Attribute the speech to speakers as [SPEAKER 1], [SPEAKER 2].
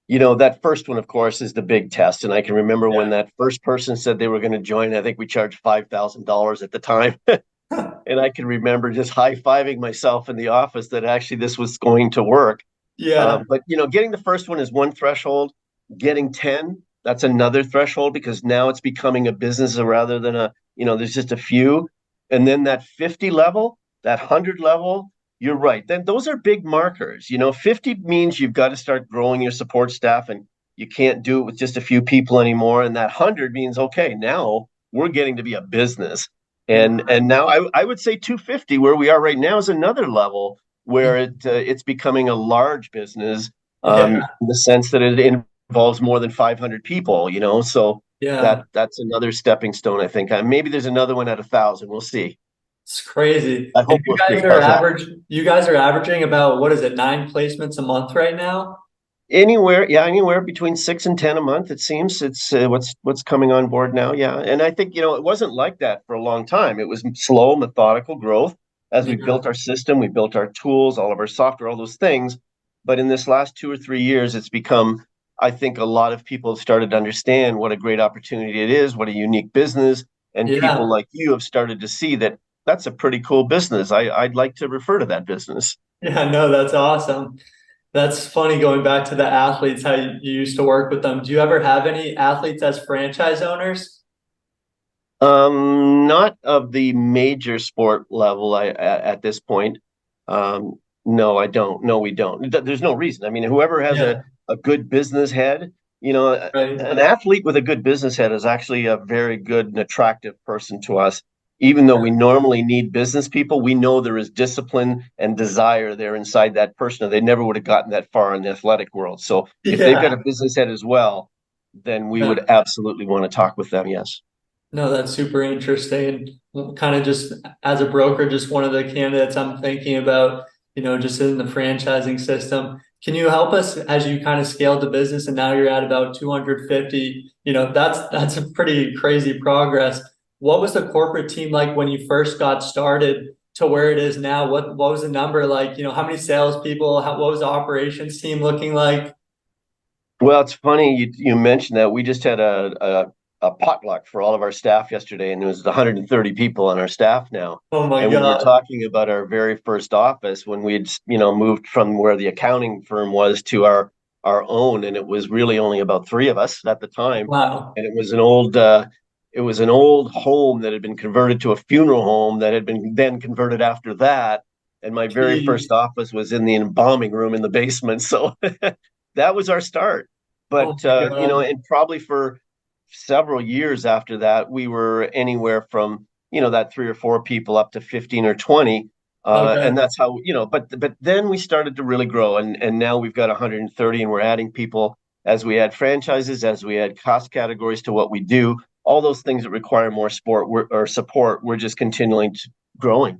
[SPEAKER 1] That first one, of course, is the big test. And I can remember when
[SPEAKER 2] Yeah.
[SPEAKER 1] that first person said they were going to join, I think we charged $5,000 at the time. And I can remember just high-fiving myself in the office that actually this was going to work.
[SPEAKER 2] Yeah.
[SPEAKER 1] But getting the first one is one threshold. Getting 10, that's another threshold because now it's becoming a business rather than there's just a few. And then that 50 level, that 100 level, you're right. Then those are big markers. 50 means you've got to start growing your support staff and you can't do it with just a few people anymore. And that 100 means, okay, now we're getting to be a business. And now I would say 250, where we are right now, is another level where it's becoming a large business,
[SPEAKER 2] Yeah.
[SPEAKER 1] in the sense that it involves more than 500 people. So
[SPEAKER 2] Yeah.
[SPEAKER 1] that's another stepping stone. I think maybe there's another one at 1,000. We'll see.
[SPEAKER 2] It's crazy.
[SPEAKER 1] I
[SPEAKER 2] And
[SPEAKER 1] hope we'll see. How's that?
[SPEAKER 2] you guys are averaging about, what is it, 9 placements a month right now?
[SPEAKER 1] Anywhere between 6 and 10 a month. It seems it's what's coming on board now. Yeah, and I think it wasn't like that for a long time. It was slow, methodical growth as we
[SPEAKER 2] Yeah.
[SPEAKER 1] built our system, we built our tools, all of our software, all those things. But in this last 2 or 3 years, it's become. I think a lot of people have started to understand what a great opportunity it is, what a unique business, and people
[SPEAKER 2] Yeah.
[SPEAKER 1] like you have started to see that that's a pretty cool business. I'd like to refer to that business.
[SPEAKER 2] Yeah, no, that's awesome. That's funny going back to the athletes, how you used to work with them. Do you ever have any athletes as franchise owners?
[SPEAKER 1] Not of the major sport level. At this point, no, I don't. No, we don't. There's no reason. I mean, whoever has a
[SPEAKER 2] Yeah,
[SPEAKER 1] a good business head,
[SPEAKER 2] right.
[SPEAKER 1] an athlete with a good business head is actually a very good and attractive person to us. Even though we normally need business people, we know there is discipline and desire there inside that person, or they never would have gotten that far in the athletic world. So if they've got
[SPEAKER 2] Yeah.
[SPEAKER 1] a business head as well, then we would
[SPEAKER 2] Yeah.
[SPEAKER 1] absolutely want to talk with them. Yes.
[SPEAKER 2] No, that's super interesting. And kind of just as a broker, just one of the candidates I'm thinking about, just in the franchising system. Can you help us as you kind of scaled the business and now you're at about 250? That's a pretty crazy progress. What was the corporate team like when you first got started to where it is now? What was the number like? How many salespeople? What was the operations team looking like?
[SPEAKER 1] Well, it's funny you mentioned that. We just had a potluck for all of our staff yesterday, and there was 130 people on our staff now.
[SPEAKER 2] Oh my
[SPEAKER 1] And we were
[SPEAKER 2] God.
[SPEAKER 1] talking about our very first office when we had, moved from where the accounting firm was to our own, and it was really only about three of us at the time.
[SPEAKER 2] Wow.
[SPEAKER 1] And it was an old home that had been converted to a funeral home that had been then converted after that. And my very
[SPEAKER 2] Jeez.
[SPEAKER 1] first office was in the embalming room in the basement. So that was our start.
[SPEAKER 2] Oh
[SPEAKER 1] But
[SPEAKER 2] my God.
[SPEAKER 1] and probably for several years after that, we were anywhere from that three or four people up to 15 or 20. And
[SPEAKER 2] Okay.
[SPEAKER 1] that's how but then we started to really grow, and now we've got 130, and we're adding people as we add franchises, as we add cost categories to what we do. All those things that require more or support, we're just continuing to growing.